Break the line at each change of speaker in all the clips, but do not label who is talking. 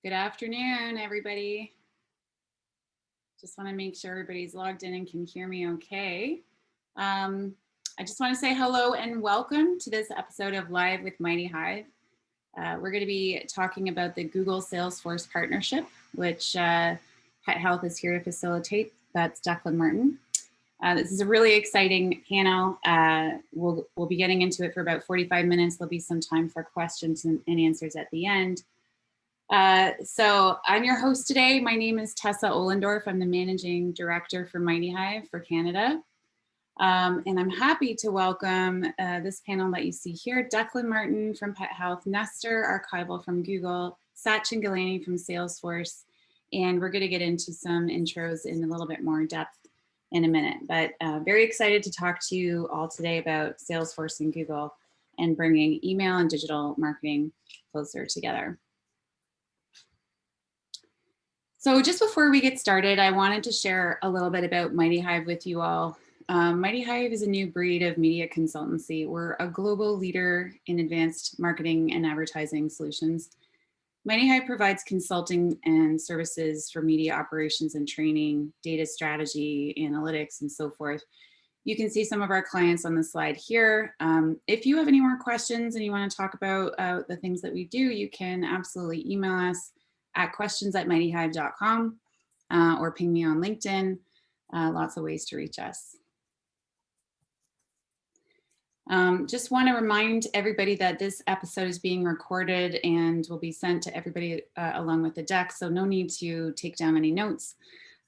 Good afternoon, everybody. Just want to make sure everybody's logged in and can hear me okay. I just want to say hello and welcome to this episode of Live with MightyHive. We're going to be talking about the Google Salesforce partnership, which Pet Health is here to facilitate. That's Declan Martin. This is a really exciting panel. We'll be getting into it for about 45 minutes. There'll be some time for questions and answers at the end. So I'm your host today. My name is Tessa Ohlendorf. I'm the Managing Director for MightyHive for Canada. And I'm happy to welcome this panel that you see here, Declan Martin from Pet Health, Nestor Archival from Google, Sachin Gilani from Salesforce, and we're going to get into some intros in a little bit more depth in a minute. But very excited to talk to you all today about Salesforce and Google and bringing email and digital marketing closer together. So just before we get started, I wanted to share a little bit about MightyHive with you all. MightyHive is a new breed of media consultancy. We're a global leader in advanced marketing and advertising solutions. MightyHive provides consulting and services for media operations and training, data strategy, analytics, and so forth. You can see some of our clients on the slide here. If you have any more questions and you want to talk about the things that we do, you can absolutely email us at questions@mightyhive.com or ping me on LinkedIn. Lots of ways to reach us. Just want to remind everybody that this episode is being recorded and will be sent to everybody along with the deck, so no need to take down any notes.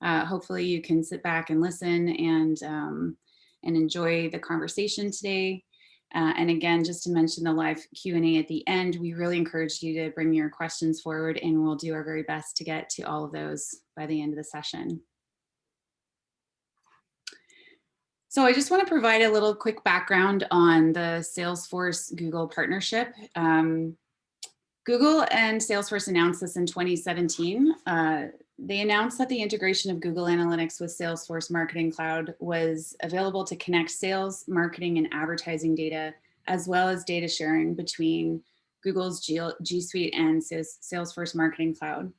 Hopefully you can sit back and listen and enjoy the conversation today. And again, just to mention the live Q&A at the end, we really encourage you to bring your questions forward and we'll do our very best to get to all of those by the end of the session. So I just want to provide a little quick background on the Salesforce Google partnership. Google and Salesforce announced this in 2017. They announced that the integration of Google Analytics with Salesforce Marketing Cloud was available to connect sales, marketing, and advertising data, as well as data sharing between Google's G Suite and Salesforce Marketing Cloud.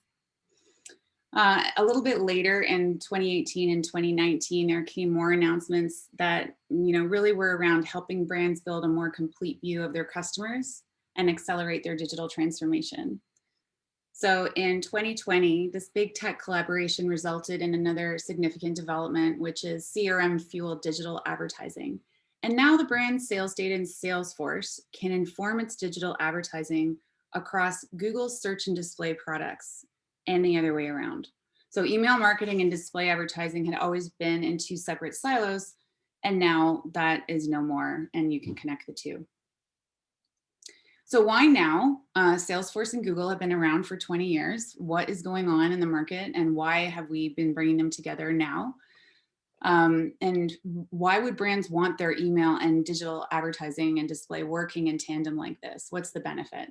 A little bit later in 2018 and 2019, there came more announcements that really were around helping brands build a more complete view of their customers and accelerate their digital transformation. So in 2020, this big tech collaboration resulted in another significant development, which is CRM-fueled digital advertising. And now the brand's sales data in Salesforce can inform its digital advertising across Google's search and display products and the other way around. So email marketing and display advertising had always been in two separate silos, and now that is no more, and you can connect the two. So why now? Salesforce and Google have been around for 20 years. What is going on in the market and why have we been bringing them together now? And why would brands want their email and digital advertising and display working in tandem like this? What's the benefit?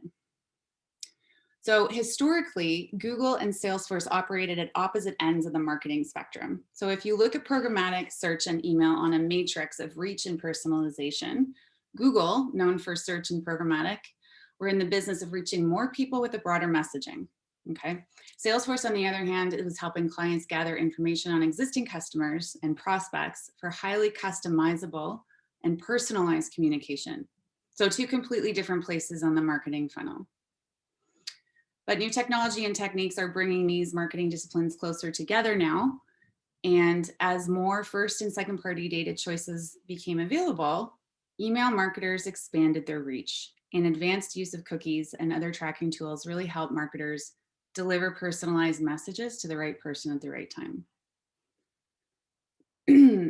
So historically, Google and Salesforce operated at opposite ends of the marketing spectrum. So if you look at programmatic search and email on a matrix of reach and personalization, Google, known for search and programmatic, we're in the business of reaching more people with a broader messaging, okay? Salesforce, on the other hand, it was helping clients gather information on existing customers and prospects for highly customizable and personalized communication. So two completely different places on the marketing funnel. But new technology and techniques are bringing these marketing disciplines closer together now. And as more first and second party data choices became available, email marketers expanded their reach. And advanced use of cookies and other tracking tools really help marketers deliver personalized messages to the right person at the right time.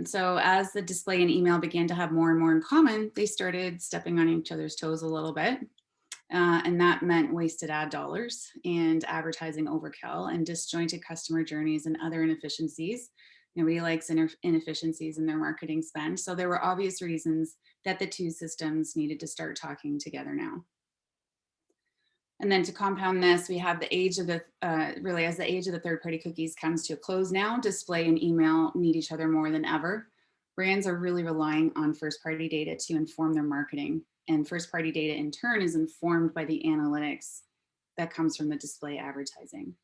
So as the display and email began to have more and more in common, they started stepping on each other's toes a little bit. And that meant wasted ad dollars and advertising overkill and disjointed customer journeys and other inefficiencies. Nobody likes inefficiencies in their marketing spend. So there were obvious reasons that the two systems needed to start talking together now. And then to compound this, we have the age of the, really as the age of the third-party cookies comes to a close now, display and email need each other more than ever. Brands are really relying on first-party data to inform their marketing. And first-party data in turn is informed by the analytics that comes from the display advertising.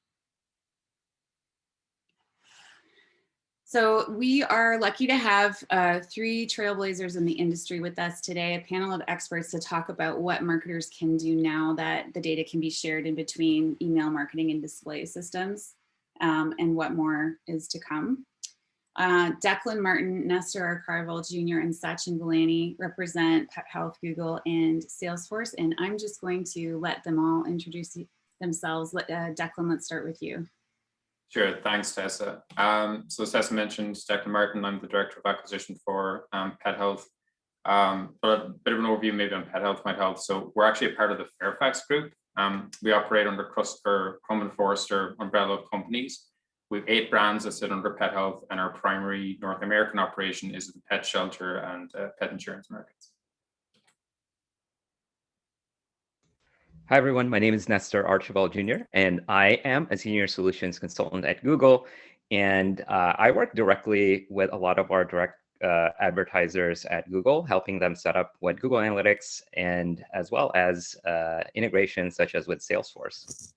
So we are lucky to have 3 trailblazers in the industry with us today, a panel of experts to talk about what marketers can do now that the data can be shared in between email marketing and display systems, and what more is to come. Declan Martin, Nestor Archival Jr., and Sachin Villani represent Pet Health, Google, and Salesforce, and I'm just going to let them all introduce themselves. Declan, let's start with you.
Sure, thanks, Tessa. So as Tessa mentioned, Declan Martin, I'm the Director of Acquisition for Pet Health. But a bit of an overview maybe on Pet Health, MightyHive. So we're actually a part of the Fairfax Group. We operate under Crust-Crum and Forrester umbrella of companies. We have 8 brands that sit under Pet Health, and our primary North American operation is the pet shelter and pet insurance markets.
Hi, everyone. My name is Nestor Archibald Jr., and I am a senior solutions consultant at Google. And I work directly with a lot of our direct advertisers at Google, helping them set up with Google Analytics and as well as integrations such as with Salesforce.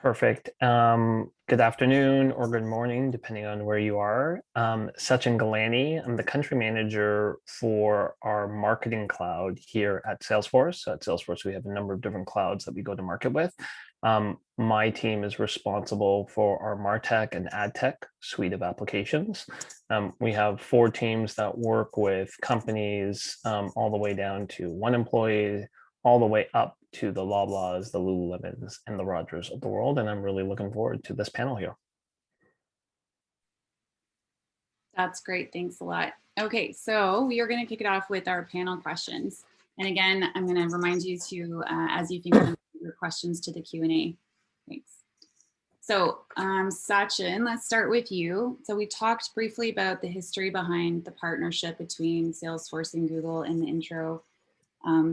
Perfect. Good afternoon or good morning, depending on where you are. Sachin Galani, I'm the country manager for our marketing cloud here at Salesforce. So at Salesforce, we have a number of different clouds that we go to market with. My team is responsible for our MarTech and AdTech suite of applications. We have 4 teams that work with companies all the way down to 1 employee, all the way up to the Loblaws, the Lululemons, and the Rogers of the world. And I'm really looking forward to this panel here.
That's great. Thanks a lot. Okay, so we are going to kick it off with our panel questions. And again, I'm going to remind you to, as you think of your questions, to the Q&A. Thanks. So Sachin, let's start with you. So we talked briefly about the history behind the partnership between Salesforce and Google in the intro.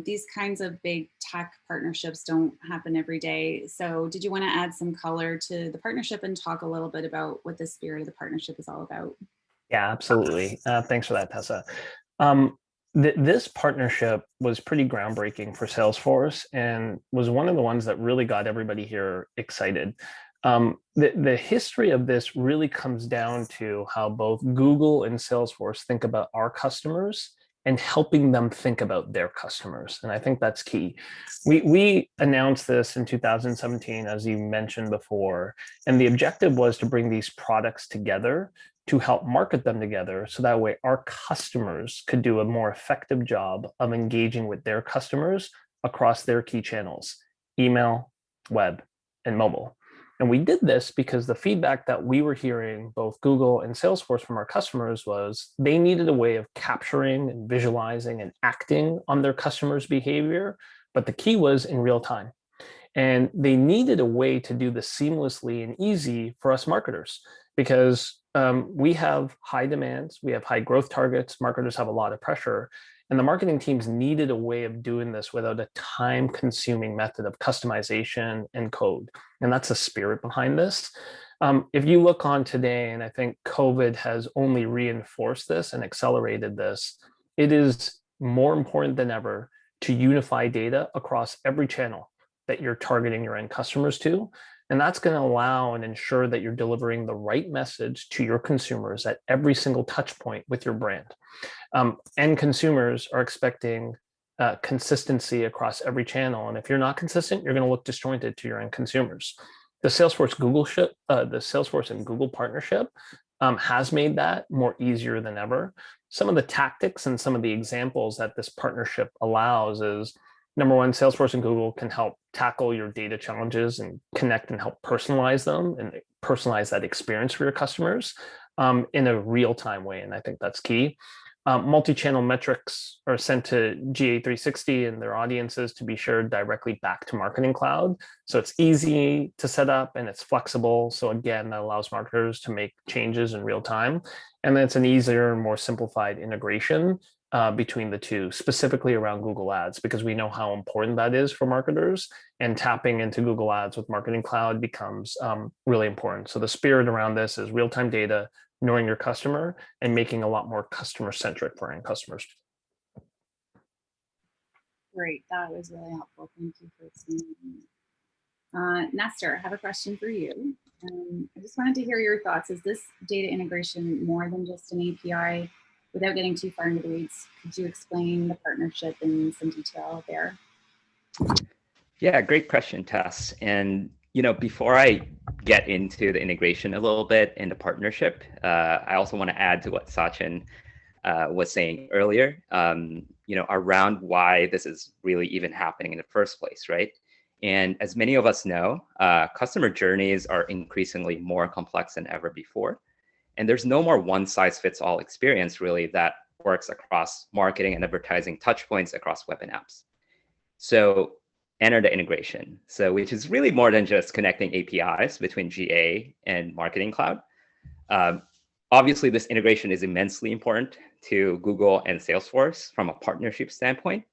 These kinds of big tech partnerships don't happen every day. So did you want to add some color to the partnership and talk a little bit about what the spirit of the partnership is all about?
Yeah, absolutely. Thanks for that, Tessa. This partnership was pretty groundbreaking for Salesforce and was one of the ones that really got everybody here excited. The history of this really comes down to how both Google and Salesforce think about our customers and helping them think about their customers. And I think that's key. We announced this in 2017, as you mentioned before, and the objective was to bring these products together to help market them together. So that way our customers could do a more effective job of engaging with their customers across their key channels, email, web, and mobile. And we did this because the feedback that we were hearing, both Google and Salesforce, from our customers was they needed a way of capturing and visualizing and acting on their customers' behavior, but the key was in real time. And they needed a way to do this seamlessly and easy for us marketers, because we have high demands, we have high growth targets, marketers have a lot of pressure, and the marketing teams needed a way of doing this without a time-consuming method of customization and code. And that's the spirit behind this. If you look on today, and I think COVID has only reinforced this and accelerated this, it is more important than ever to unify data across every channel that you're targeting your end customers to. And that's going to allow and ensure that you're delivering the right message to your consumers at every single touch point with your brand. End consumers are expecting consistency across every channel. And if you're not consistent, you're going to look disjointed to your end consumers. The Salesforce and Google partnership has made that more easier than ever. Some of the tactics and some of the examples that this partnership allows is, number one, Salesforce and Google can help tackle your data challenges and connect and help personalize them and personalize that experience for your customers in a real-time way. And I think that's key. Multi-channel metrics are sent to GA360 and their audiences to be shared directly back to Marketing Cloud. So it's easy to set up and it's flexible. So again, that allows marketers to make changes in real time. And then it's an easier and more simplified integration between the two, specifically around Google Ads, because we know how important that is for marketers, and tapping into Google Ads with Marketing Cloud becomes really important. So the spirit around this is real-time data, knowing your customer, and making a lot more customer-centric for end customers.
Great, that was really helpful. Thank you for explaining. Nestor, I have a question for you. I just wanted to hear your thoughts. Is this data integration more than just an API? Without getting too far into the weeds, could you explain the partnership in some detail there?
Yeah, great question, Tess. And before I get into the integration a little bit and the partnership, I also want to add to what Sachin was saying earlier, around why this is really even happening in the first place, right? And as many of us know, customer journeys are increasingly more complex than ever before. And there's no more one-size-fits-all experience really that works across marketing and advertising touchpoints across web and apps. So enter the integration. So which is really more than just connecting APIs between GA and Marketing Cloud. Obviously, this integration is immensely important to Google and Salesforce from a partnership standpoint.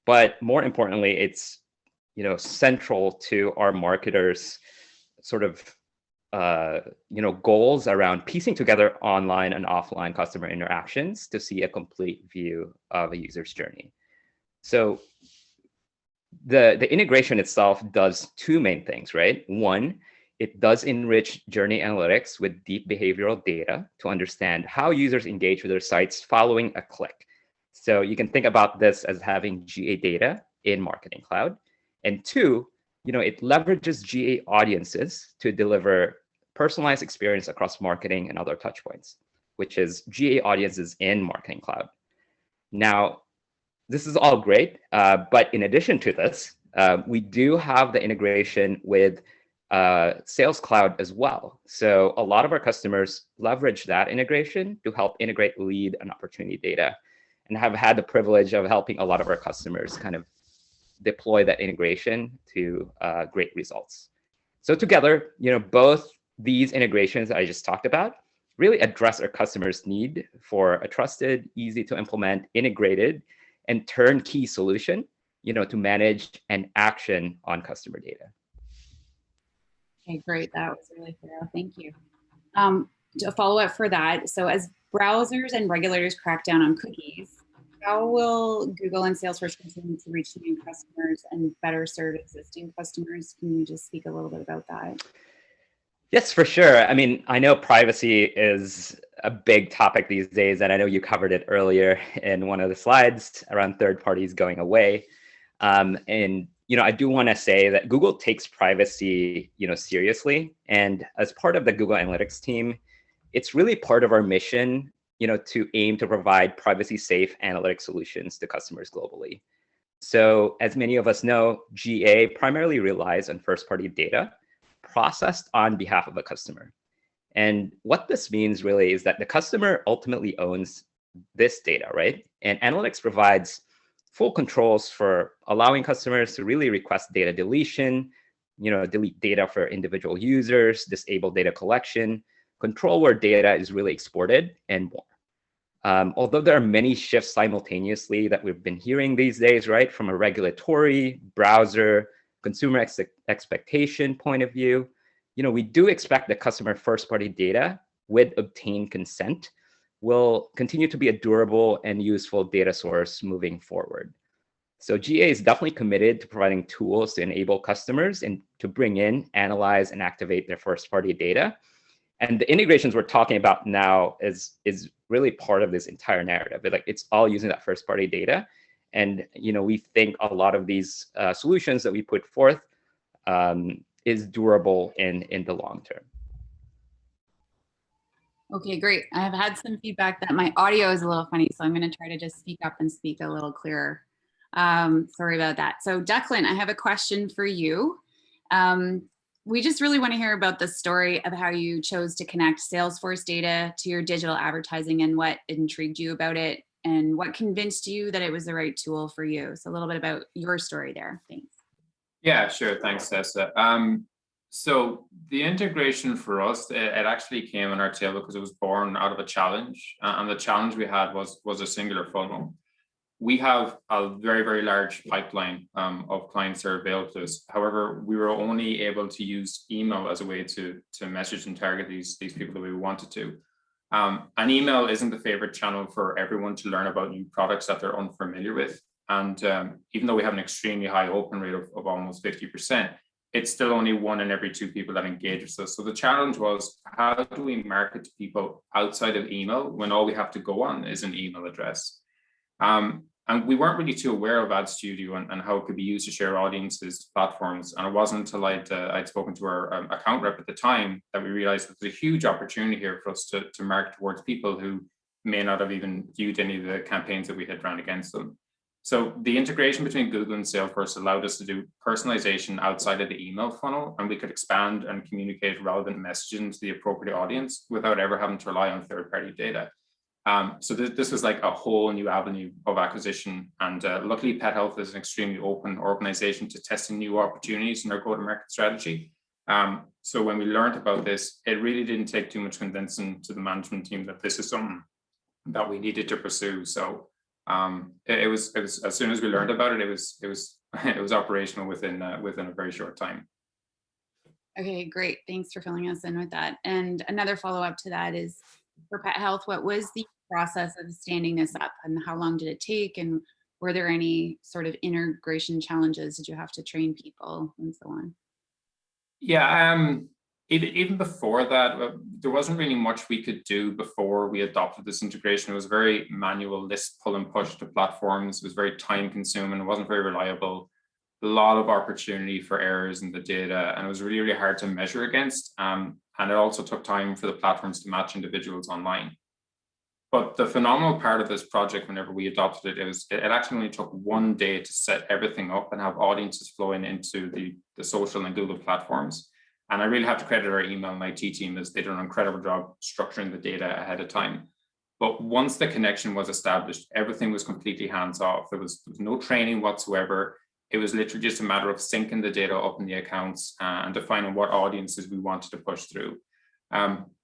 But more importantly, it's central to our marketers' sort of goals around piecing together online and offline customer interactions to see a complete view of a user's journey. So the integration itself does two main things, right? One, it does enrich journey analytics with deep behavioral data to understand how users engage with their sites following a click. So you can think about this as having GA data in Marketing Cloud. And two, it leverages GA audiences to deliver personalized experience across marketing and other touchpoints, which is GA audiences in Marketing Cloud. Now, this is all great, but in addition to this, we do have the integration with Sales Cloud as well. So a lot of our customers leverage that integration to help integrate lead and opportunity data, and have had the privilege of helping a lot of our customers kind of deploy that integration to great results. So together, both these integrations that I just talked about really address our customers' need for a trusted, easy to implement, integrated, and turnkey solution, to manage and action on customer data.
Okay, great. That was really thorough. Thank you. To follow up for that, so as browsers and regulators crack down on cookies, how will Google and Salesforce continue to reach new customers and better serve existing customers? Can you just speak a little bit about that?
Yes, for sure. I mean, I know privacy is a big topic these days, and I know you covered it earlier in one of the slides around third parties going away. And I do want to say that Google takes privacy, seriously. And as part of the Google Analytics team, it's really part of our mission, to aim to provide privacy-safe analytic solutions to customers globally. So as many of us know, GA primarily relies on first-party data processed on behalf of a customer. And what this means really is that the customer ultimately owns this data, right? And analytics provides full controls for allowing customers to really request data deletion, delete data for individual users, disable data collection, control where data is really exported, and more. Although there are many shifts simultaneously that we've been hearing these days, right, from a regulatory, browser, consumer expectation point of view, we do expect that customer first-party data with obtained consent will continue to be a durable and useful data source moving forward. So GA is definitely committed to providing tools to enable customers and to bring in, analyze, and activate their first-party data. And the integrations we're talking about now is really part of this entire narrative. It's all using that first-party data. And we think a lot of these solutions that we put forth is durable in the long term.
Okay, great. I have had some feedback that my audio is a little funny, so I'm going to try to just speak up and speak a little clearer. Sorry about that. So Declan, I have a question for you. We just really want to hear about the story of how you chose to connect Salesforce data to your digital advertising and what intrigued you about it and what convinced you that it was the right tool for you. So a little bit about your story there. Thanks.
Yeah, sure. Thanks, Tessa. So the integration for us, it actually came on our tail because it was born out of a challenge. And the challenge we had was a singular funnel. We have a very, very large pipeline of clients that are available to us. However, we were only able to use email as a way to message and target these people that we wanted to. And email isn't the favorite channel for everyone to learn about new products that they're unfamiliar with. And even though we have an extremely high open rate of almost 50%, it's still only 1 in every 2 people that engage with us. So the challenge was, how do we market to people outside of email when all we have to go on is an email address? And we weren't really too aware of Ad Studio and how it could be used to share audiences platforms. And it wasn't until I'd spoken to our account rep at the time that we realized that there's a huge opportunity here for us to market towards people who may not have even viewed any of the campaigns that we had run against them. So the integration between Google and Salesforce allowed us to do personalization outside of the email funnel, and we could expand and communicate relevant messaging to the appropriate audience without ever having to rely on third-party data. So this was like a whole new avenue of acquisition. And luckily, Pet Health is an extremely open organization to testing new opportunities in our go-to-market strategy. So when we learned about this, it really didn't take too much convincing to the management team that this is something that we needed to pursue. So it was as soon as we learned about it, it was operational within a very short time.
Okay, great. Thanks for filling us in with that. And another follow-up to that is, for Pet Health, what was the process of standing this up, and how long did it take? And were there any sort of integration challenges? Did you have to train people and so on?
Yeah, even before that, there wasn't really much we could do before we adopted this integration. It was very manual list pull and push to platforms. It was very time consuming. It wasn't very reliable. A lot of opportunity for errors in the data, and it was really, really hard to measure against. And it also took time for the platforms to match individuals online. But the phenomenal part of this project, whenever we adopted it, it actually only took 1 day to set everything up and have audiences flowing into the social and Google platforms. And I really have to credit our email and IT team, as they did an incredible job structuring the data ahead of time. But once the connection was established, everything was completely hands off. There was no training whatsoever. It was literally just a matter of syncing the data up in the accounts and defining what audiences we wanted to push through.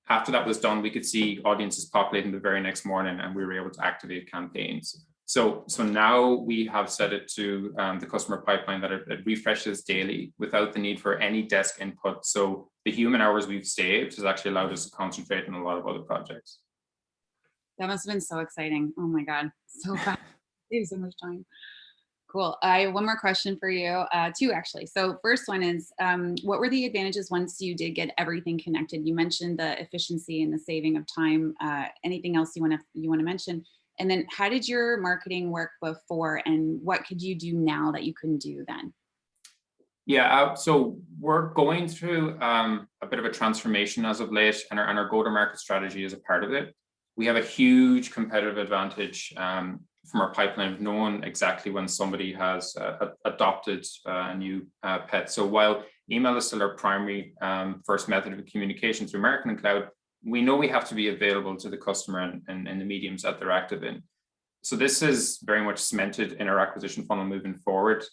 After that was done, we could see audiences populating the very next morning, and we were able to activate campaigns. So now we have set it to the customer pipeline that it refreshes daily without the need for any desk input. So the human hours we've saved has actually allowed us to concentrate on a lot of other projects.
That must have been so exciting. Oh my God, so fast. Saves so much time. Cool. I have one more question for you, 2 actually. So first one is, what were the advantages once you did get everything connected? You mentioned the efficiency and the saving of time. Anything else you want to mention? And then how did your marketing work before, and what could you do now that you couldn't do then?
Yeah, so we're going through a bit of a transformation as of late, and our go-to-market strategy is a part of it. We have a huge competitive advantage from our pipeline of knowing exactly when somebody has adopted a new pet. So while email is still our primary first method of communication through Marketing Cloud, we know we have to be available to the customer in the mediums that they're active in. So this is very much cemented in our acquisition funnel moving forward.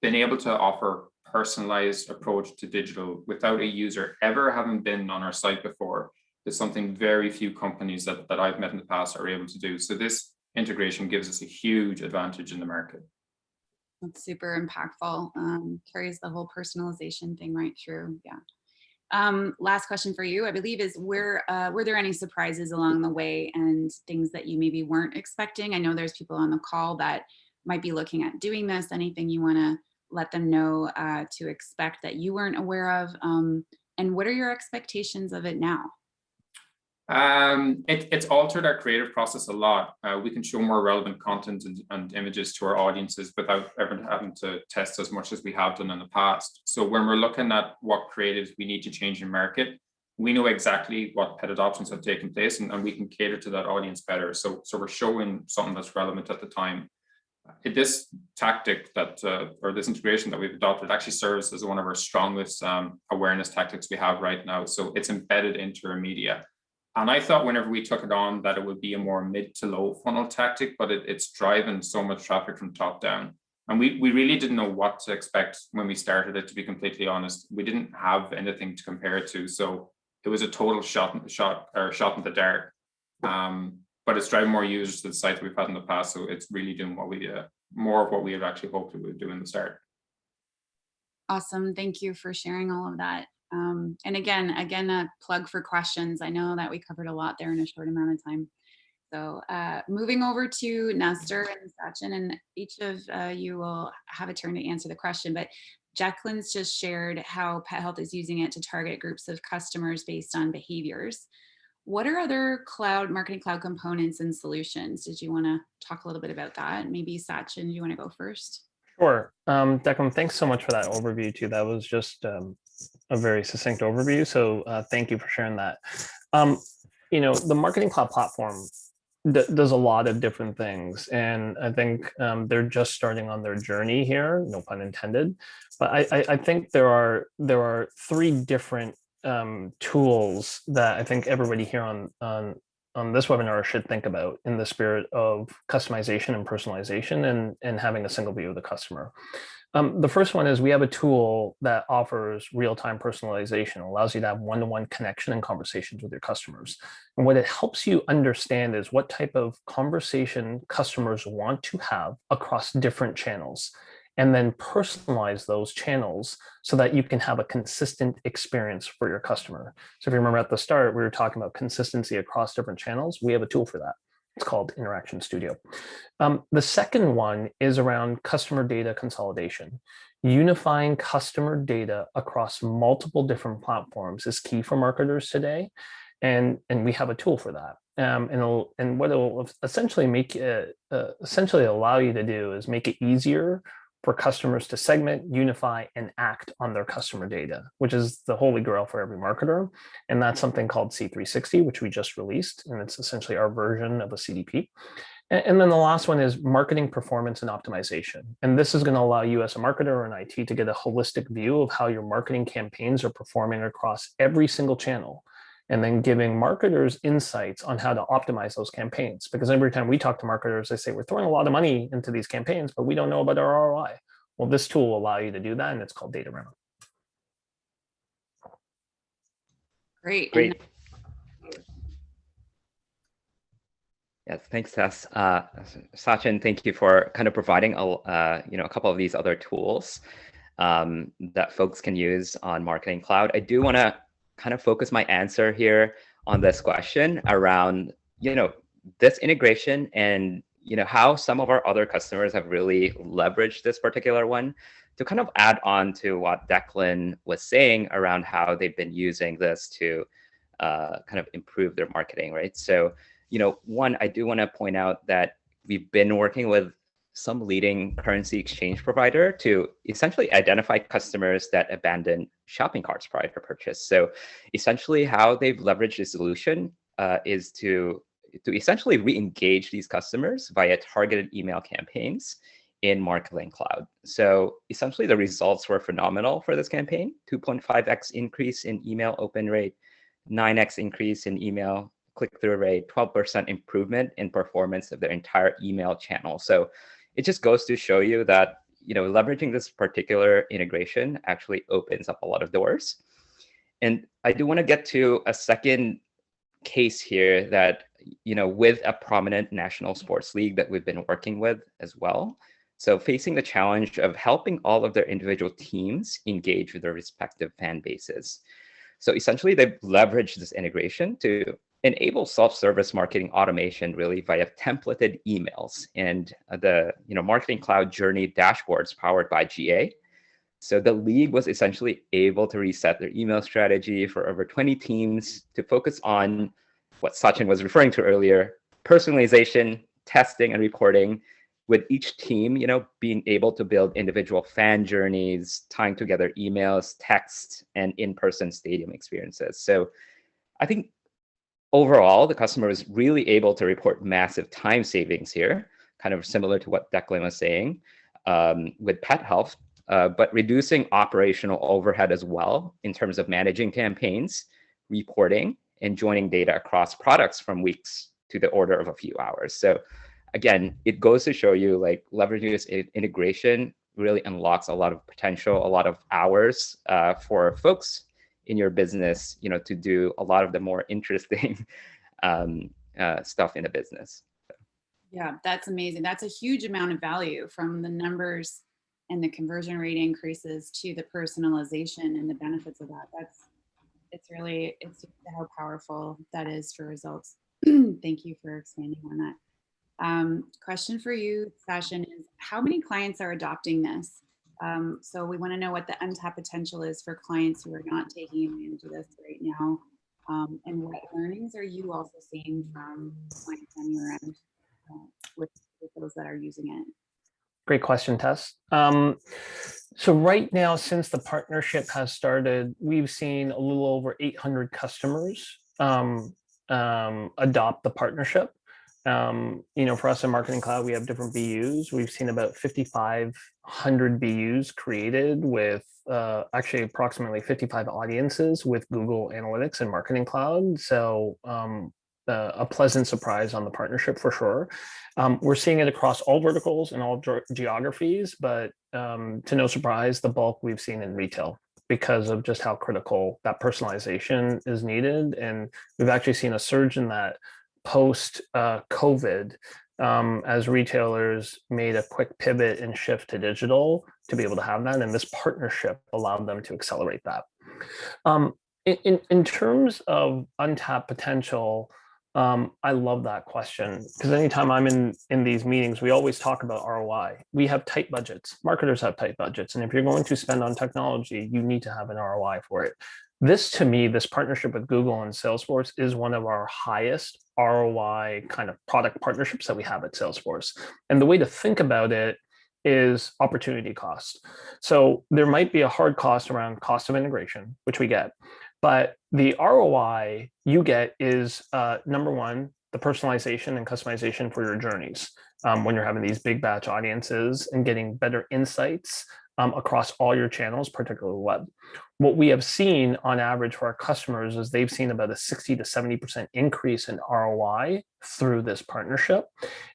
Being able to offer personalized approach to digital without a user ever having been on our site before is something very few companies that I've met in the past are able to do. So this integration gives us a huge advantage in the market.
That's super impactful. Carries the whole personalization thing right through. Yeah. Last question for you, I believe, is were there any surprises along the way and things that you maybe weren't expecting? I know there's people on the call that might be looking at doing this. Anything you want to let them know to expect that you weren't aware of? And what are your expectations of it now?
It's altered our creative process a lot. We can show more relevant content and images to our audiences without ever having to test as much as we have done in the past. So when we're looking at what creatives we need to change in market, we know exactly what pet adoptions have taken place, and we can cater to that audience better. So we're showing something that's relevant at the time. This tactic or this integration that we've adopted actually serves as one of our strongest awareness tactics we have right now. So it's embedded into our media. And I thought whenever we took it on that it would be a more mid to low funnel tactic, but it's driving so much traffic from top down. And we really didn't know what to expect when we started it, to be completely honest. We didn't have anything to compare it to. So it was a total shot in the dark. But it's driving more users to the site that we've had in the past. So it's really doing more of what we had actually hoped it would do in the start.
Awesome. Thank you for sharing all of that. And again, a plug for questions. I know that we covered a lot there in a short amount of time. So moving over to Nestor and Sachin, and each of you will have a turn to answer the question, but Jacqueline's just shared how Pet Health is using it to target groups of customers based on behaviors. What are other marketing cloud components and solutions? Did you want to talk a little bit about that? Maybe Sachin, you want to go first?
Sure. Declan, thanks so much for that overview too. That was just a very succinct overview. So thank you for sharing that. The Marketing Cloud platform does a lot of different things. And I think they're just starting on their journey here, no pun intended. But I think there are three different tools that I think everybody here on this webinar should think about in the spirit of customization and personalization and having a single view of the customer. The first one is we have a tool that offers real-time personalization, allows you to have one-to-one connection and conversations with your customers. And what it helps you understand is what type of conversation customers want to have across different channels, and then personalize those channels so that you can have a consistent experience for your customer. So if you remember at the start, we were talking about consistency across different channels. We have a tool for that. It's called Interaction Studio. The second one is around customer data consolidation. Unifying customer data across multiple different platforms is key for marketers today. And we have a tool for that. And what it'll essentially essentially allow you to do is make it easier for customers to segment, unify, and act on their customer data, which is the holy grail for every marketer. And that's something called C360, which we just released. And it's essentially our version of a CDP. And then the last one is marketing performance and optimization. And this is going to allow you as a marketer or an IT to get a holistic view of how your marketing campaigns are performing across every single channel, and then giving marketers insights on how to optimize those campaigns. Because every time we talk to marketers, they say, we're throwing a lot of money into these campaigns, but we don't know about our ROI. Well, this tool will allow you to do that, and it's called Data Round.
Great.
Great. Yes, thanks, Tess. Sachin, thank you for kind of providing a couple of these other tools that folks can use on Marketing Cloud. I do want to kind of focus my answer here on this question around, this integration and, how some of our other customers have really leveraged this particular one to kind of add on to what Declan was saying around how they've been using this to kind of improve their marketing, right? So, one, I do want to point out that we've been working with some leading currency exchange provider to essentially identify customers that abandon shopping carts prior to purchase. So essentially how they've leveraged the solution is to essentially re-engage these customers via targeted email campaigns in Marketing Cloud. So essentially the results were phenomenal for this campaign: 2.5x increase in email open rate, 9x increase in email click-through rate, 12% improvement in performance of their entire email channel. So it just goes to show you that, leveraging this particular integration actually opens up a lot of doors. And I do want to get to a second case here that, with a prominent national sports league that we've been working with as well. So facing the challenge of helping all of their individual teams engage with their respective fan bases. So essentially they've leveraged this integration to enable self-service marketing automation really via templated emails and the Marketing Cloud journey dashboards powered by GA. So the league was essentially able to reset their email strategy for over 20 teams to focus on what Sachin was referring to earlier: personalization, testing, and reporting, with each team, being able to build individual fan journeys, tying together emails, text, and in-person stadium experiences. So I think overall, the customer was really able to report massive time savings here, kind of similar to what Declan was saying with Pet Health, but reducing operational overhead as well in terms of managing campaigns, reporting, and joining data across products from weeks to the order of a few hours. So again, it goes to show you, like, leveraging this integration really unlocks a lot of potential, a lot of hours for folks in your business, to do a lot of the more interesting stuff in the business.
Yeah, that's amazing. That's a huge amount of value, from the numbers and the conversion rate increases to the personalization and the benefits of that. It's how powerful that is for results. Thank you for expanding on that. Question for you, Sachin, is how many clients are adopting this? So we want to know what the untapped potential is for clients who are not taking advantage of this right now. And what learnings are you also seeing from clients on your end with those that are using it?
Great question, Tess. So right now, since the partnership has started, we've seen a little over 800 customers adopt the partnership. For us in Marketing Cloud, we have different BUs. We've seen about 5,500 BUs created with actually approximately 55 audiences with Google Analytics and Marketing Cloud. So a pleasant surprise on the partnership for sure. We're seeing it across all verticals and all geographies, but to no surprise, the bulk we've seen in retail because of just how critical that personalization is needed. And we've actually seen a surge in that post COVID as retailers made a quick pivot and shift to digital to be able to have that. And this partnership allowed them to accelerate that. In terms of untapped potential, I love that question because anytime I'm in these meetings, we always talk about ROI. We have tight budgets. Marketers have tight budgets. And if you're going to spend on technology, you need to have an ROI for it. This, to me, this partnership with Google and Salesforce is one of our highest ROI kind of product partnerships that we have at Salesforce. And the way to think about it is opportunity cost. So there might be a hard cost around cost of integration, which we get. But the ROI you get is number one, the personalization and customization for your journeys when you're having these big batch audiences and getting better insights across all your channels, particularly web. What we have seen on average for our customers is they've seen about a 60 to 70% increase in ROI through this partnership.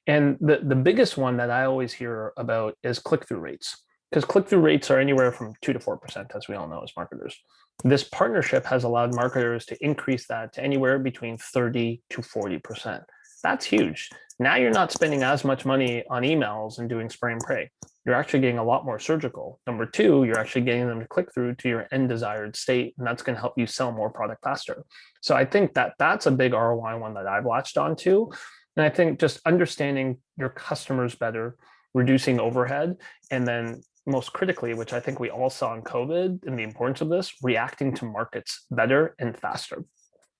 And the biggest one that I always hear about is click-through rates, because click-through rates are anywhere from 2 to 4%, as we all know as marketers. This partnership has allowed marketers to increase that to anywhere between 30 to 40%. That's huge. Now you're not spending as much money on emails and doing spray and pray. You're actually getting a lot more surgical. Number two, you're actually getting them to click through to your end desired state, and that's going to help you sell more product faster. So I think that that's a big ROI one that I've latched onto. And I think just understanding your customers better, reducing overhead, and then most critically, which I think we all saw in COVID and the importance of this, reacting to markets better and faster.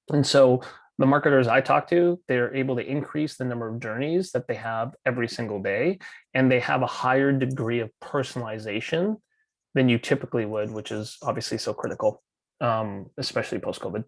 And so the marketers I talk to, they're able to increase the number of journeys that they have every single day, and they have a higher degree of personalization than you typically would, which is obviously so critical, especially post-COVID.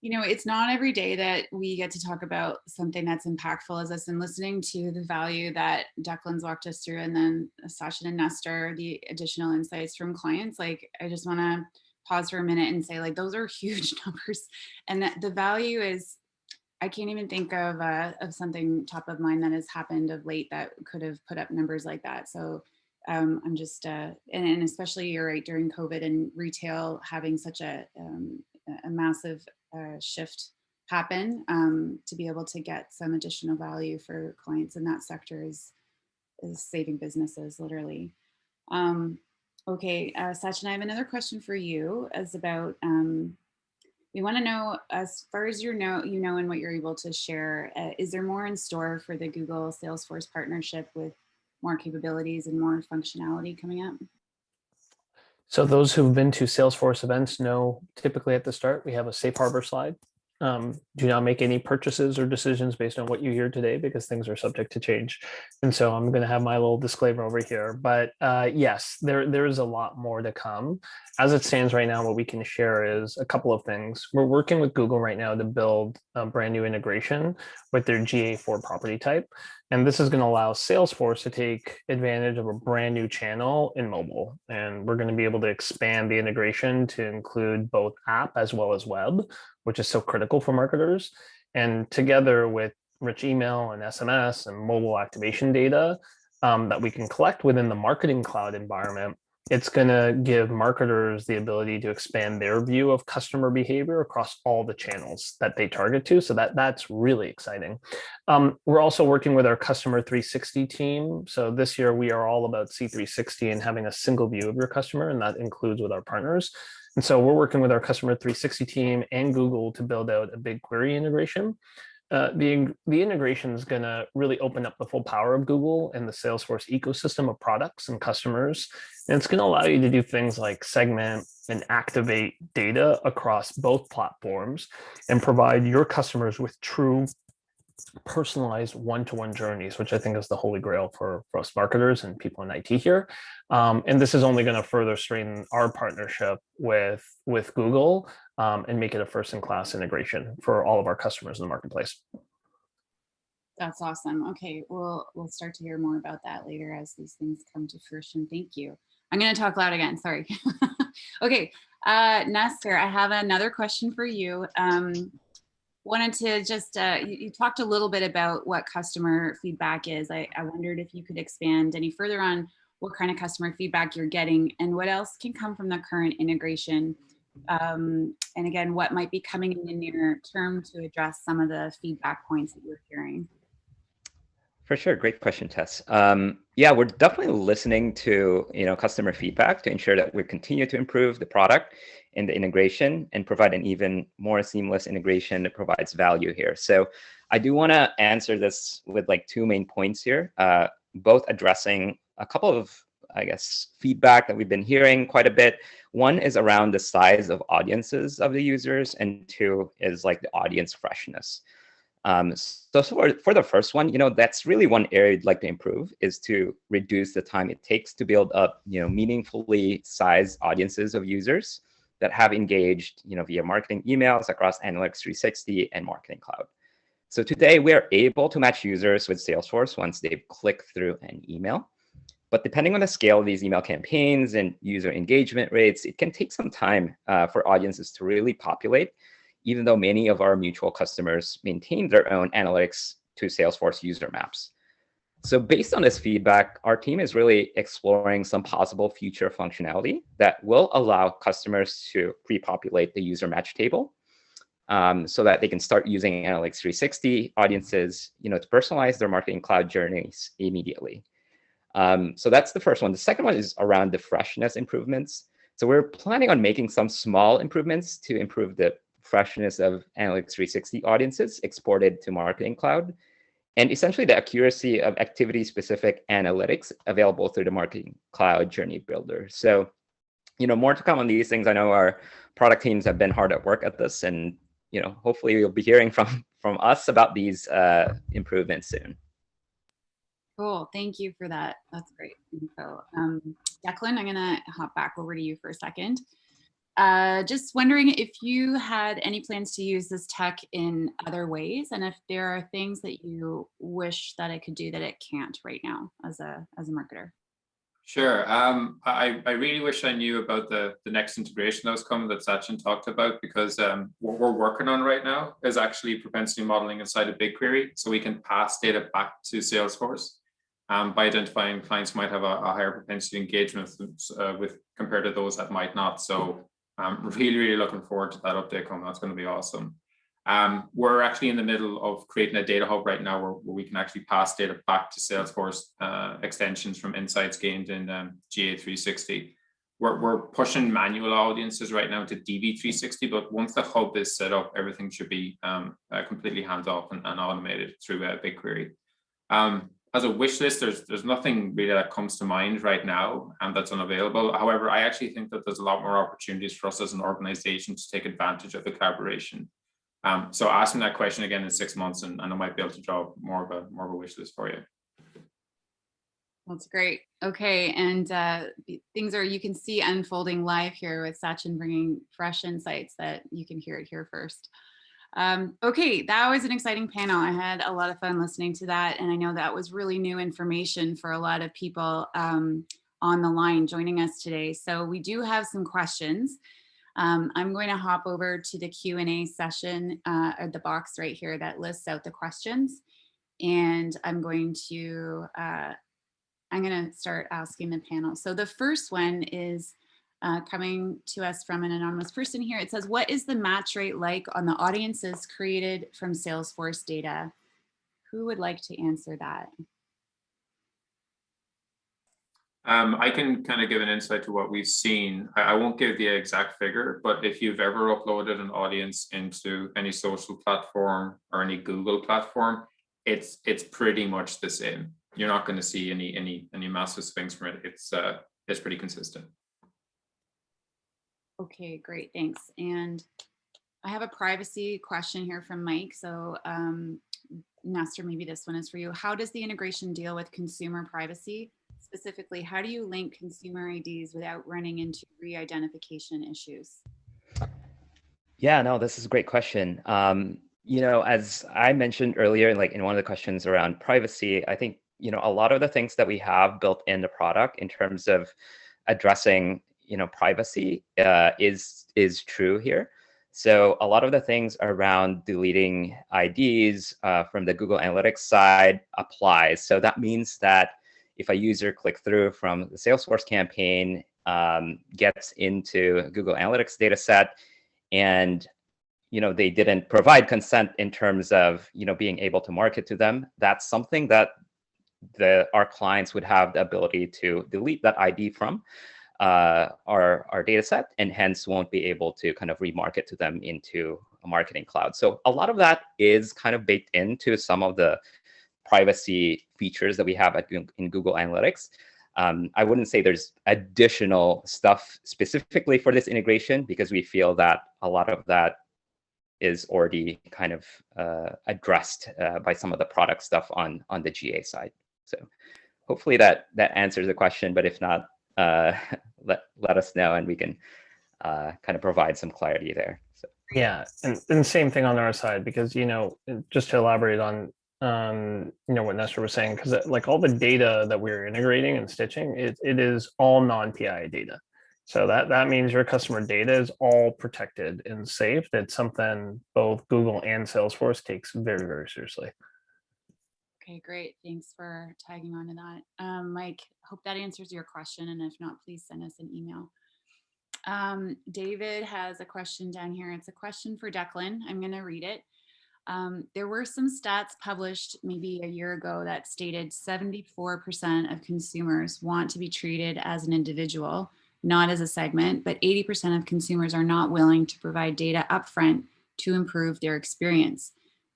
You know, it's not every day that we get to talk about something that's impactful as us, and listening to the value that Declan's walked us through, and then Sachin and Nestor, the additional insights from clients. Like, I just want to pause for a minute and say, like, those are huge numbers, and that the value is, I can't even think of something top of mind that has happened of late that could have put up numbers like that. So I'm just, and especially you're right, during COVID and retail having such a massive shift happen, to be able to get some additional value for clients in that sector is saving businesses, literally. Okay, Sachin, I have another question for you as about, we want to know, as far as you know and what you're able to share, is there more in store for the Google Salesforce partnership with more capabilities and more functionality coming up?
So those who've been to Salesforce events know typically at the start, we have a safe harbor slide. Do not make any purchases or decisions based on what you hear today, because things are subject to change. And so I'm going to have my little disclaimer over here. But yes, there is a lot more to come. As it stands right now, what we can share is a couple of things. We're working with Google right now to build a brand new integration with their GA4 property type. And this is going to allow Salesforce to take advantage of a brand new channel in mobile. And we're going to be able to expand the integration to include both app as well as web, which is so critical for marketers. And together with rich email and SMS and mobile activation data that we can collect within the Marketing Cloud environment, it's going to give marketers the ability to expand their view of customer behavior across all the channels that they target to. So that's really exciting. We're also working with our Customer 360 team. So this year we are all about C360 and having a single view of your customer, and that includes with our partners. And so we're working with our customer 360 team and Google to build out a BigQuery integration. The integration is going to really open up the full power of Google and the Salesforce ecosystem of products and customers. And it's going to allow you to do things like segment and activate data across both platforms and provide your customers with true personalized one-to-one journeys, which I think is the holy grail for us marketers and people in IT here. And this is only going to further strengthen our partnership with Google and make it a first-in-class integration for all of our customers in the marketplace.
That's awesome. Okay, we'll start to hear more about that later as these things come to fruition. Thank you. I'm going to talk loud again. Sorry. Okay, Nestor, I have another question for you. Wanted to just, you talked a little bit about what customer feedback is. I wondered if you could expand any further on what kind of customer feedback you're getting and what else can come from the current integration. And again, what might be coming in the near term to address some of the feedback points that you're hearing.
For sure, great question, Tess. Yeah, we're definitely listening to customer feedback to ensure that we continue to improve the product and the integration and provide an even more seamless integration that provides value here. So I do want to answer this with like two main points here, both addressing a couple of, I guess, feedback that we've been hearing quite a bit. One is around the size of audiences of the users, and two is like the audience freshness. So for the first one, that's really one area I'd like to improve, is to reduce the time it takes to build up, meaningfully sized audiences of users that have engaged, via marketing emails across Analytics 360 and Marketing Cloud. So today we are able to match users with Salesforce once they've clicked through an email. But depending on the scale of these email campaigns and user engagement rates, it can take some time for audiences to really populate, even though many of our mutual customers maintain their own analytics to Salesforce user maps. So based on this feedback, our team is really exploring some possible future functionality that will allow customers to pre-populate the user match table, so that they can start using Analytics 360 audiences, to personalize their Marketing Cloud journeys immediately. So that's the first one. The second one is around the freshness improvements. So we're planning on making some small improvements to improve the freshness of Analytics 360 audiences exported to Marketing Cloud, and essentially the accuracy of activity-specific analytics available through the Marketing Cloud Journey Builder. So, more to come on these things. I know our product teams have been hard at work at this, and hopefully you'll be hearing from us about these improvements soon.
Cool. Thank you for that. That's great info. Declan, I'm going to hop back over to you for a second. Just wondering if you had any plans to use this tech in other ways, and if there are things that you wish that it could do that it can't right now as a marketer.
Sure. I really wish I knew about the next integration that was coming that Sachin talked about, because what we're working on right now is actually propensity modeling inside of BigQuery, so we can pass data back to Salesforce by identifying clients who might have a higher propensity engagement with compared to those that might not. So I'm really looking forward to that update coming. That's going to be awesome. We're actually in the middle of creating a data hub right now where we can actually pass data back to Salesforce extensions from insights gained in GA360. We're pushing manual audiences right now to DB360, but once the hub is set up, everything should be completely hands-off and automated through BigQuery. As a wish list, there's nothing really that comes to mind right now and that's unavailable. However, I actually think that there's a lot more opportunities for us as an organization to take advantage of the collaboration. So ask me that question again in 6 months, and I might be able to draw more of a wish list for you.
That's great. Okay, and things you can see unfolding live here with Sachin bringing fresh insights that you can hear it here first. Okay, that was an exciting panel. I had a lot of fun listening to that, and I know that was really new information for a lot of people on the line joining us today. So we do have some questions. I'm going to hop over to the Q&A session, or the box right here that lists out the questions, and I'm going to start asking the panel. So the first one is coming to us from an anonymous person here. It says, what is the match rate like on the audiences created from Salesforce data? Who would like to answer that?
I can kind of give an insight to what we've seen. I won't give the exact figure, but if you've ever uploaded an audience into any social platform or any Google platform, it's pretty much the same. You're not going to see any massive swings from it. It's pretty consistent.
Okay, great, thanks. And I have a privacy question here from Mike. So Nestor, maybe this one is for you. How does the integration deal with consumer privacy? Specifically, how do you link consumer IDs without running into re-identification issues?
Yeah, no, this is a great question. You know, as I mentioned earlier, like in one of the questions around privacy, I think, you know, a lot of the things that we have built in the product in terms of addressing, you know, privacy is true here. So a lot of the things around deleting IDs from the Google Analytics side applies. So that means that if a user click through from the Salesforce campaign, gets into Google Analytics data set, and you know they didn't provide consent in terms of being able to market to them, that's something that our clients would have the ability to delete that ID from our data set, and hence won't be able to kind of remarket to them into a marketing cloud. So a lot of that is kind of baked into some of the privacy features that we have in Google Analytics. I wouldn't say there's additional stuff specifically for this integration, because we feel that a lot of that is already kind of addressed by some of the product stuff on the GA side. So hopefully that answers the question, but if not, let us know and we can kind of provide some clarity there. So.
Yeah, and same thing on our side, because just to elaborate on what Nestor was saying, because like all the data that we're integrating and stitching, it is all non-PII data. So that means your customer data is all protected and safe. That's something both Google and Salesforce takes very, very seriously.
Okay, great. Thanks for tagging on to that. Mike, hope that answers your question. And if not, please send us an email. David has a question down here. It's a question for Declan. I'm going to read it. There were some stats published maybe a year ago that stated 74% of consumers want to be treated as an individual, not as a segment, but 80% of consumers are not willing to provide data upfront to improve their experience.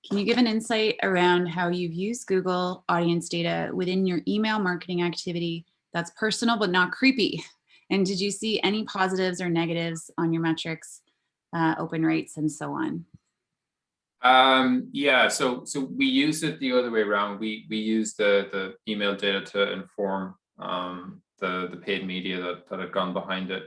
Can you give an insight around how you've used Google audience data within your email marketing activity that's personal but not creepy? And did you see any positives or negatives on your metrics, open rates, and so on?
Yeah, so we used it the other way around. We used the email data to inform the paid media that had gone behind it.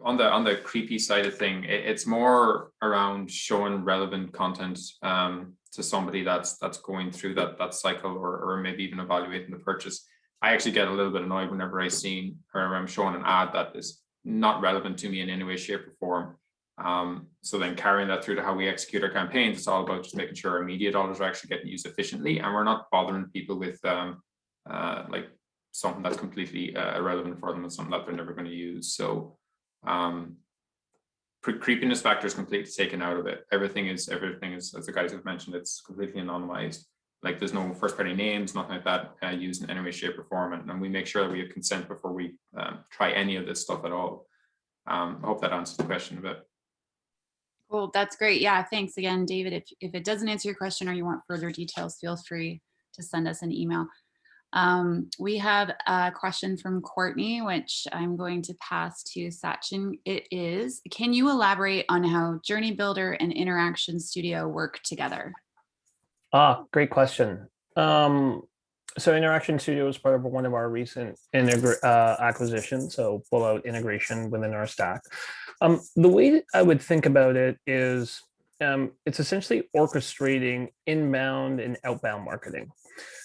On the creepy side of thing, it's more around showing relevant content to somebody that's going through that cycle, or maybe even evaluating the purchase. I actually get a little bit annoyed whenever I'm showing an ad that is not relevant to me in any way, shape, or form. So then carrying that through to how we execute our campaigns, it's all about just making sure our media dollars are actually getting used efficiently, and we're not bothering people with like something that's completely irrelevant for them and something that they're never going to use. So creepiness factor is completely taken out of it. Everything is, as the guys have mentioned, it's completely anonymized. Like there's no first party names, nothing like that used in any way, shape, or form. And we make sure that we have consent before we try any of this stuff at all. I hope that answers the question a bit.
Cool, that's great. Yeah, thanks again, David. If it doesn't answer your question or you want further details, feel free to send us an email. We have a question from Courtney, which I'm going to pass to Sachin. It is, can you elaborate on how Journey Builder and Interaction Studio work together?
Great question. So Interaction Studio is part of one of our recent acquisitions, so full out integration within our stack. The way I would think about it is it's essentially orchestrating inbound and outbound marketing.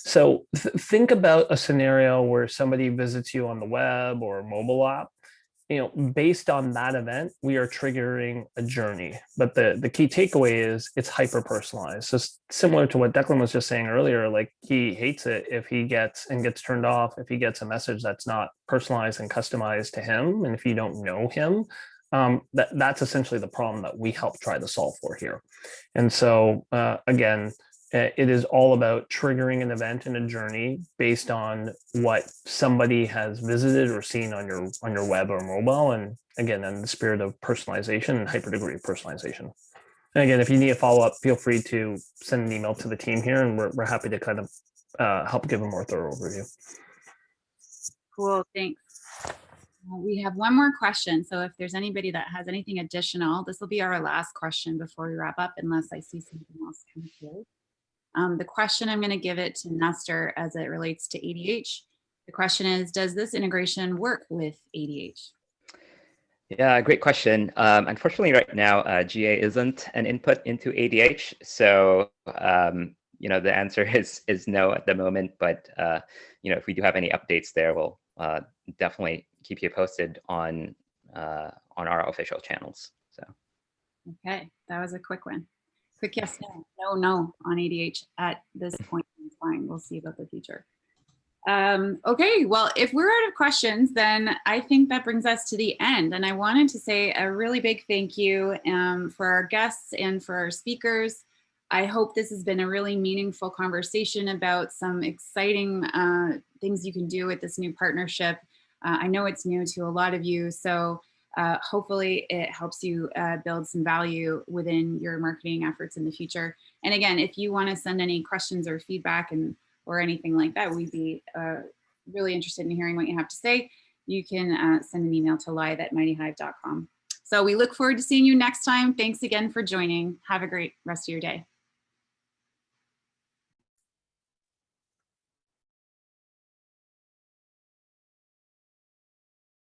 So think about a scenario where somebody visits you on the web or a mobile app. Based on that event, we are triggering a journey. But the key takeaway is it's hyper personalized. So similar to what Declan was just saying earlier, like he hates it if he gets turned off, if he gets a message that's not personalized and customized to him. And if you don't know him, that's essentially the problem that we help try to solve for here. And so again, It is all about triggering an event in a journey based on what somebody has visited or seen on your web or mobile. And again, in the spirit of personalization and hyper degree of personalization. And again, if you need a follow up, feel free to send an email to the team here, and we're happy to kind of help give a more thorough overview.
Cool, thanks. We have one more question. So if there's anybody that has anything additional, this will be our last question before we wrap up, unless I see something else come through. The question, I'm going to give it to Nestor as it relates to ADH. The question is, does this integration work with ADH?
Yeah, great question. Unfortunately, right now, GA isn't an input into ADH. So, the answer is no at the moment. But, if we do have any updates there, we'll definitely keep you posted on our official channels. So.
Okay, that was a quick one. Quick yes, no on ADH at this point. It's fine. We'll see about the future. Okay, well, if we're out of questions, then I think that brings us to the end. And I wanted to say a really big thank you for our guests and for our speakers. I hope this has been a really meaningful conversation about some exciting things you can do with this new partnership. I know it's new to a lot of you, so hopefully it helps you build some value within your marketing efforts in the future. And again, if you want to send any questions or feedback or anything like that, we'd be really interested in hearing what you have to say. You can send an email to live@mightyhive.com. So we look forward to seeing you next time. Thanks again for joining. Have a great rest of your day.